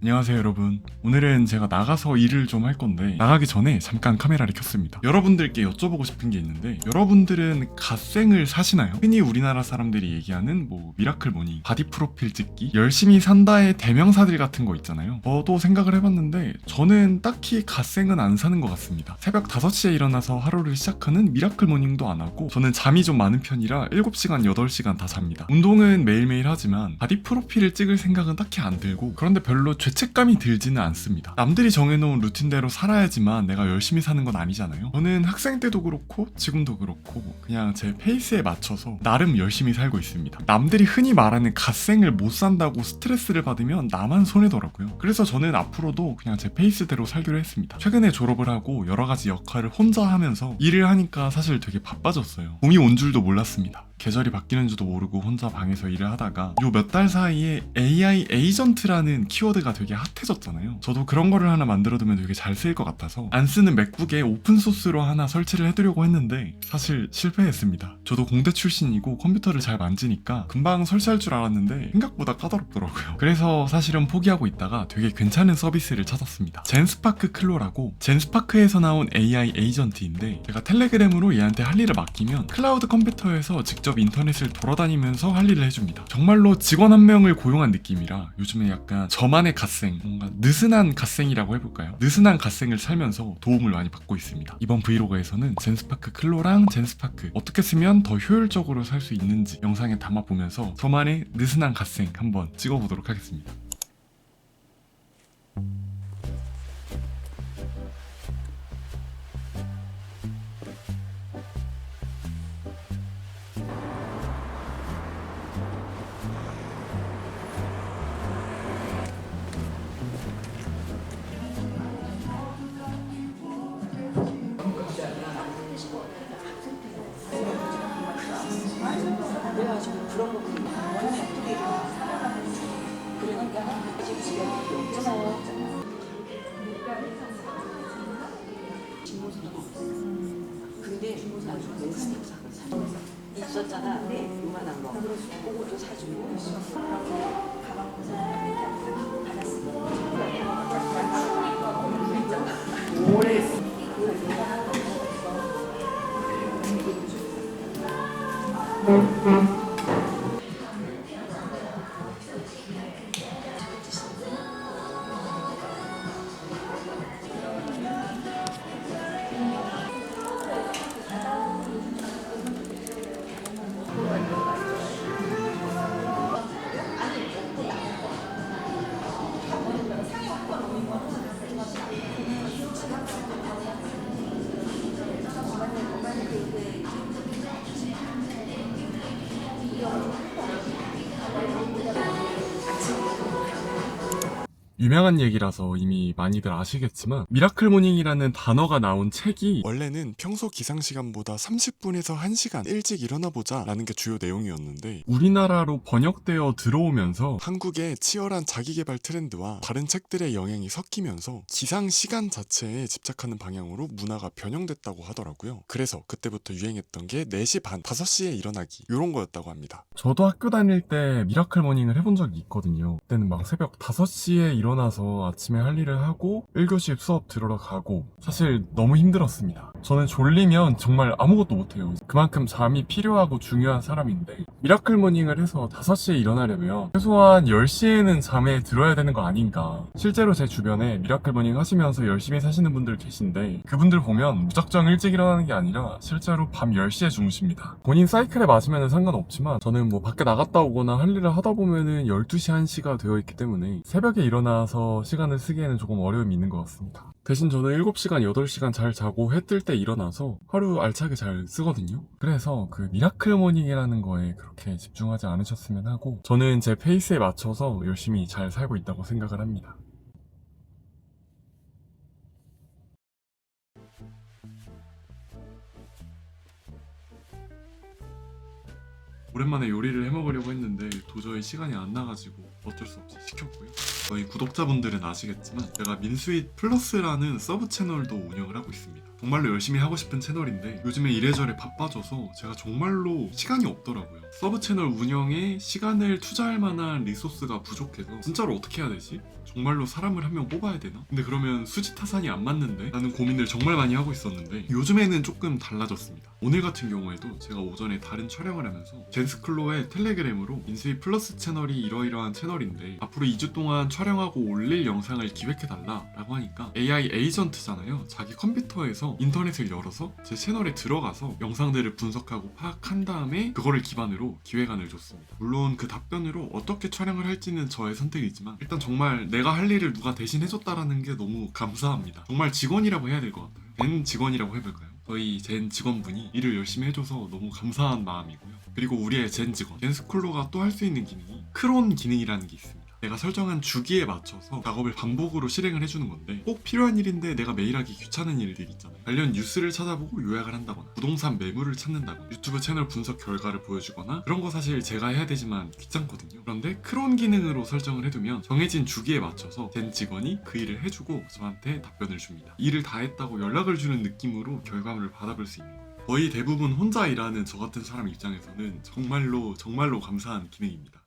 안녕하세요 여러분. 오늘은 제가 나가서 일을 좀 할 건데 나가기 전에 잠깐 카메라를 켰습니다. 여러분들께 여쭤보고 싶은 게 있는데 여러분들은 갓생을 사시나요? 흔히 우리나라 사람들이 얘기하는 미라클 모닝, 바디 프로필 찍기, 열심히 산다의 대명사들 같은 거 있잖아요. 저도 생각을 해봤는데 저는 딱히 갓생은 안 사는 것 같습니다. 새벽 5시에 일어나서 하루를 시작하는 미라클 모닝도 안 하고 저는 잠이 좀 많은 편이라 7시간, 8시간 다 잡니다. 운동은 매일매일 하지만 바디 프로필을 찍을 생각은 딱히 안 들고 그런데 별로 죄책감이 들지는 않습니다. 남들이 정해놓은 루틴대로 살아야지만 내가 열심히 사는 건 아니잖아요. 저는 학생 때도 그렇고 지금도 그렇고 그냥 제 페이스에 맞춰서 나름 열심히 살고 있습니다. 남들이 흔히 말하는 갓생을 못 산다고 스트레스를 받으면 나만 손해더라고요. 그래서 저는 앞으로도 그냥 제 페이스대로 살기로 했습니다. 최근에 졸업을 하고 여러 가지 역할을 혼자 하면서 일을 하니까 사실 되게 바빠졌어요. 봄이 온 줄도 몰랐습니다. 계절이 바뀌는지도 모르고 혼자 방에서 일을 하다가 요 몇 달 사이에 AI 에이전트라는 키워드가 되게 핫해졌잖아요. 저도 그런 거를 하나 만들어두면 되게 잘 쓰일 것 같아서 안 쓰는 맥북에 오픈소스로 하나 설치를 해두려고 했는데 사실 실패했습니다. 저도 공대 출신이고 컴퓨터를 잘 만지니까 금방 설치할 줄 알았는데 생각보다 까다롭더라고요. 그래서 사실은 포기하고 있다가 되게 괜찮은 서비스를 찾았습니다. 젠스파크 클로라고 젠스파크에서 나온 AI 에이전트인데 제가 텔레그램으로 얘한테 할 일을 맡기면 클라우드 컴퓨터에서 직접 인터넷을 돌아다니면서 할 일을 해줍니다. 정말로 직원 한 명을 고용한 느낌이라 요즘에 약간 저만의 갓생, 뭔가 느슨한 갓생이라고 해볼까요? 느슨한 갓생을 살면서 도움을 많이 받고 있습니다. 이번 브이로그에서는 젠스파크 클로랑 젠스파크 어떻게 쓰면 더 효율적으로 살 수 있는지 영상에 담아보면서 저만의 느슨한 갓생 한번 찍어보도록 하겠습니다. 그래가지고 그런 거 그리고 워낙 바쁘게 그러니까 아직 집에 없잖아요. 근데 나중에 렌즈도 있었잖아. 요만한 거. 그것도 사주고. 오래 유명한 얘기라서 이미 많이들 아시겠지만 미라클 모닝이라는 단어가 나온 책이 원래는 평소 기상시간보다 30분에서 1시간 일찍 일어나보자 라는 게 주요 내용이었는데 우리나라로 번역되어 들어오면서 한국의 치열한 자기계발 트렌드와 다른 책들의 영향이 섞이면서 기상시간 자체에 집착하는 방향으로 문화가 변형됐다고 하더라고요. 그래서 그때부터 유행했던 게 4시 반, 5시에 일어나기 이런 거였다고 합니다. 저도 학교 다닐 때 미라클 모닝을 해본 적이 있거든요. 그때는 막 새벽 5시에 일어나서 아침에 할 일을 하고 1교시 수업 들으러 가고 사실 너무 힘들었습니다. 저는 졸리면 정말 아무것도 못해요. 그만큼 잠이 필요하고 중요한 사람인데 미라클 모닝을 해서 5시에 일어나려면 최소한 10시에는 잠에 들어야 되는 거 아닌가. 실제로 제 주변에 미라클 모닝 하시면서 열심히 사시는 분들 계신데 그분들 보면 무작정 일찍 일어나는 게 아니라 실제로 밤 10시에 주무십니다. 본인 사이클에 맞으면 상관없지만 저는 밖에 나갔다 오거나 할 일을 하다 보면은 12시, 1시가 되어 있기 때문에 새벽에 일어나서 시간을 쓰기에는 조금 어려움이 있는 것 같습니다. 대신 저는 7시간, 8시간 잘 자고 해 뜰 때 일어나서 하루 알차게 잘 쓰거든요. 그래서 그 미라클 모닝이라는 거에 그렇게 집중하지 않으셨으면 하고 저는 제 페이스에 맞춰서 열심히 잘 살고 있다고 생각을 합니다. 오랜만에 요리를 해 먹으려고 했는데 도저히 시간이 안 나가지고 어쩔 수 없이 시켰고요. 저희 구독자분들은 아시겠지만 제가 민스윗 플러스라는 서브 채널도 운영을 하고 있습니다. 정말로 열심히 하고 싶은 채널인데 요즘에 이래저래 바빠져서 제가 정말로 시간이 없더라고요. 서브 채널 운영에 시간을 투자할 만한 리소스가 부족해서 진짜로 어떻게 해야 되지? 정말로 사람을 한 명 뽑아야 되나? 근데 그러면 수지 타산이 안 맞는데? 라는 고민을 정말 많이 하고 있었는데 요즘에는 조금 달라졌습니다. 오늘 같은 경우에도 제가 오전에 다른 촬영을 하면서 젠스클로의 텔레그램으로 민스윗 플러스 채널이 이러이러한 채널인데 앞으로 2주 동안 촬영하고 올릴 영상을 기획해달라 라고 하니까 AI 에이전트잖아요. 자기 컴퓨터에서 인터넷을 열어서 제 채널에 들어가서 영상들을 분석하고 파악한 다음에 그거를 기반으로 기획안을 줬습니다. 물론 그 답변으로 어떻게 촬영을 할지는 저의 선택이지만 일단 정말 내가 할 일을 누가 대신 해줬다라는 게 너무 감사합니다. 정말 직원이라고 해야 될 것 같아요. 젠 직원이라고 해볼까요? 저희 젠 직원분이 일을 열심히 해줘서 너무 감사한 마음이고요. 그리고 우리의 젠 직원, 젠스쿨로가 또 할 수 있는 기능이 크론 기능이라는 게 있습니다. 내가 설정한 주기에 맞춰서 작업을 반복으로 실행을 해주는 건데 꼭 필요한 일인데 내가 매일 하기 귀찮은 일들 있잖아요. 관련 뉴스를 찾아보고 요약을 한다거나 부동산 매물을 찾는다거나 유튜브 채널 분석 결과를 보여주거나 그런 거 사실 제가 해야 되지만 귀찮거든요. 그런데 크론 기능으로 설정을 해두면 정해진 주기에 맞춰서 젠 직원이 그 일을 해주고 저한테 답변을 줍니다. 일을 다 했다고 연락을 주는 느낌으로 결과물을 받아볼 수 있는 거예요. 거의 대부분 혼자 일하는 저 같은 사람 입장에서는 정말로 감사한 기능입니다.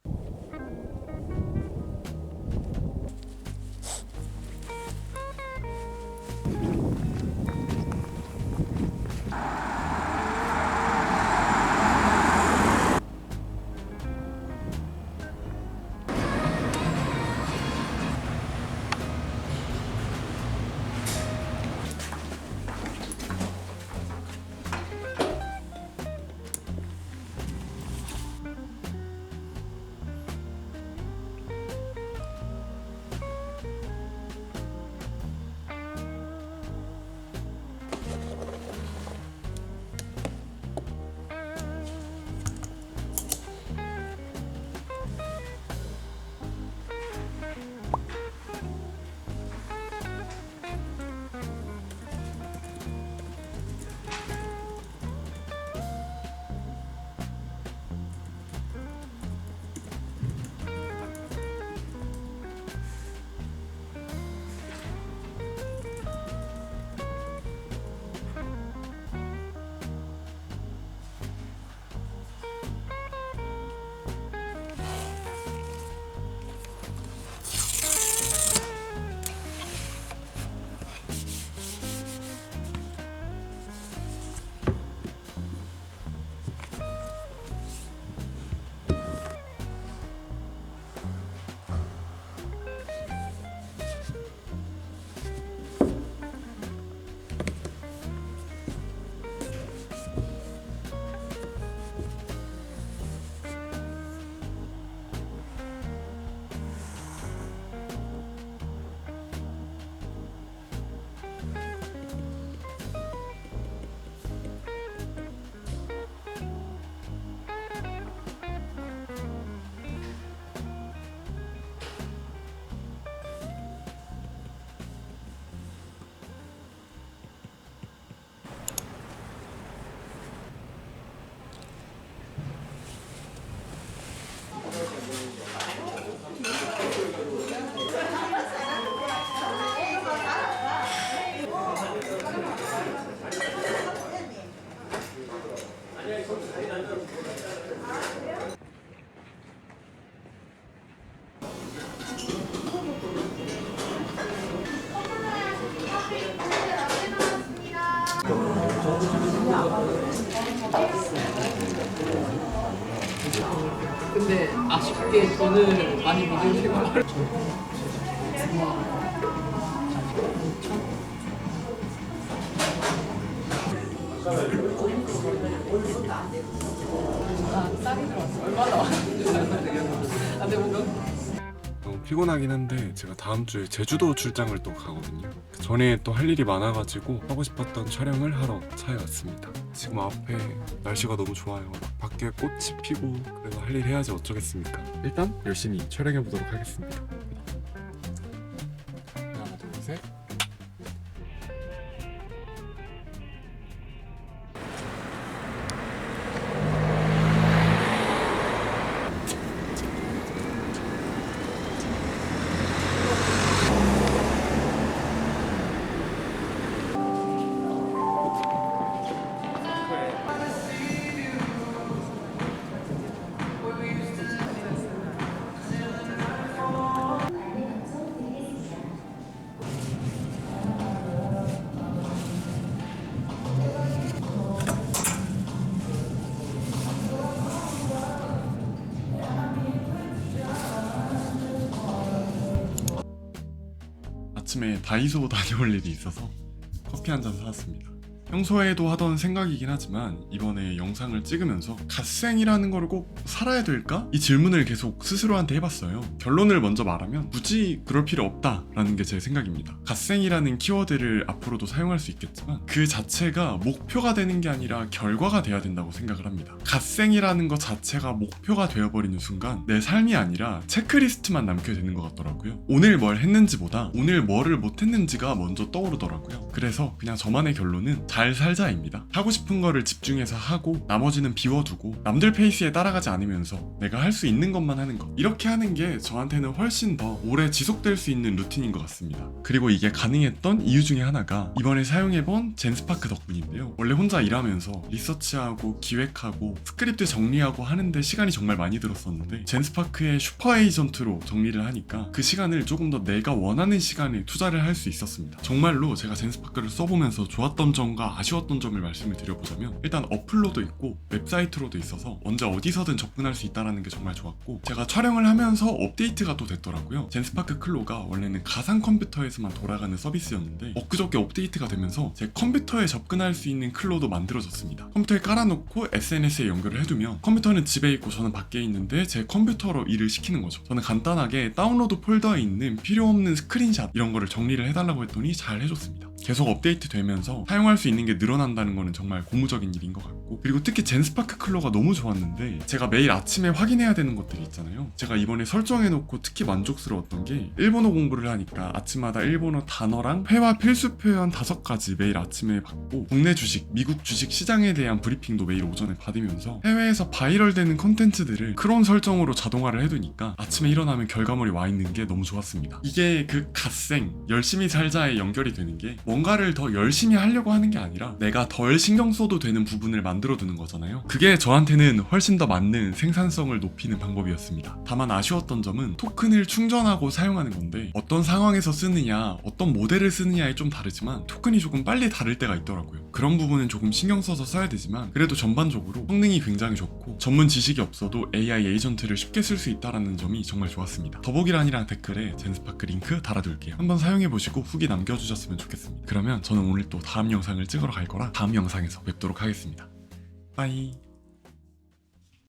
근데 아쉽게 돈을 많이 못 주시고 쌀이 들어왔어. 얼마나 왔는데? 아, 근데 뭔가 너무 피곤하긴 한데 제가 다음 주에 제주도 출장을 또 가거든요. 그 전에 또 할 일이 많아가지고 하고 싶었던 촬영을 하러 차에 왔습니다. 지금 앞에 날씨가 너무 좋아요. 밖에 꽃이 피고 그래도 할 일 해야지 어쩌겠습니까. 일단 열심히 촬영해 보도록 하겠습니다. 하나 둘 셋. 아침에 다이소 다녀올 일이 있어서 커피 한 잔 사왔습니다. 평소에도 하던 생각이긴 하지만 이번에 영상을 찍으면서 갓생이라는 거를 꼭 살아야 될까? 이 질문을 계속 스스로한테 해봤어요. 결론을 먼저 말하면 굳이 그럴 필요 없다라는 게 제 생각입니다. 갓생이라는 키워드를 앞으로도 사용할 수 있겠지만 그 자체가 목표가 되는 게 아니라 결과가 돼야 된다고 생각을 합니다. 갓생이라는 것 자체가 목표가 되어버리는 순간 내 삶이 아니라 체크리스트만 남게 되는 것 같더라고요. 오늘 뭘 했는지보다 오늘 뭐를 못했는지가 먼저 떠오르더라고요. 그래서 그냥 저만의 결론은 잘 살자입니다. 하고 싶은 거를 집중해서 하고 나머지는 비워두고 남들 페이스에 따라가지 않으면서 내가 할 수 있는 것만 하는 것, 이렇게 하는 게 저한테는 훨씬 더 오래 지속될 수 있는 루틴인 것 같습니다. 그리고 이게 가능했던 이유 중에 하나가 이번에 사용해본 젠스파크 덕분인데요. 원래 혼자 일하면서 리서치하고 기획하고 스크립트 정리하고 하는데 시간이 정말 많이 들었었는데 젠스파크의 슈퍼 에이전트로 정리를 하니까 그 시간을 조금 더 내가 원하는 시간에 투자를 할 수 있었습니다. 정말로 제가 젠스파크를 써보면서 좋았던 점과 아쉬웠던 점을 말씀을 드려보자면, 일단 어플로도 있고 웹사이트로도 있어서 언제 어디서든 접근할 수 있다는 게 정말 좋았고, 제가 촬영을 하면서 업데이트가 또 됐더라고요. 젠스파크 클로가 원래는 가상 컴퓨터에서만 돌아가는 서비스였는데 엊그저께 업데이트가 되면서 제 컴퓨터에 접근할 수 있는 클로도 만들어졌습니다. 컴퓨터에 깔아놓고 SNS에 연결을 해두면 컴퓨터는 집에 있고 저는 밖에 있는데 제 컴퓨터로 일을 시키는 거죠. 저는 간단하게 다운로드 폴더에 있는 필요 없는 스크린샷 이런 거를 정리를 해달라고 했더니 잘 해줬습니다. 계속 업데이트 되면서 사용할 수 있는 게 늘어난다는 거는 정말 고무적인 일인 것 같고, 그리고 특히 젠스파크 클로가 너무 좋았는데 제가 매일 아침에 확인해야 되는 것들이 있잖아요. 제가 이번에 설정해놓고 특히 만족스러웠던 게 일본어 공부를 하니까 아침마다 일본어 단어랑 회화 필수 표현 5가지 매일 아침에 받고, 국내 주식, 미국 주식 시장에 대한 브리핑도 매일 오전에 받으면서 해외에서 바이럴되는 콘텐츠들을 크론 설정으로 자동화를 해두니까 아침에 일어나면 결과물이 와 있는 게 너무 좋았습니다. 이게 그 갓생, 열심히 살자에 연결이 되는 게 뭔가를 더 열심히 하려고 하는 게 아니라 내가 덜 신경 써도 되는 부분을 만들어두는 거잖아요. 그게 저한테는 훨씬 더 맞는 생산성을 높이는 방법이었습니다. 다만 아쉬웠던 점은 토큰을 충전하고 사용하는 건데 어떤 상황에서 쓰느냐, 어떤 모델을 쓰느냐에 좀 다르지만 토큰이 조금 빨리 다를 때가 있더라고요. 그런 부분은 조금 신경 써서 써야 되지만 그래도 전반적으로 성능이 굉장히 좋고 전문 지식이 없어도 AI 에이전트를 쉽게 쓸 수 있다는 점이 정말 좋았습니다. 더보기란이랑 댓글에 젠스파크 링크 달아둘게요. 한번 사용해보시고 후기 남겨주셨으면 좋겠습니다. 그러면 저는 오늘 또 다음 영상을 찍으러 갈 거라 다음 영상에서 뵙도록 하겠습니다. 빠이.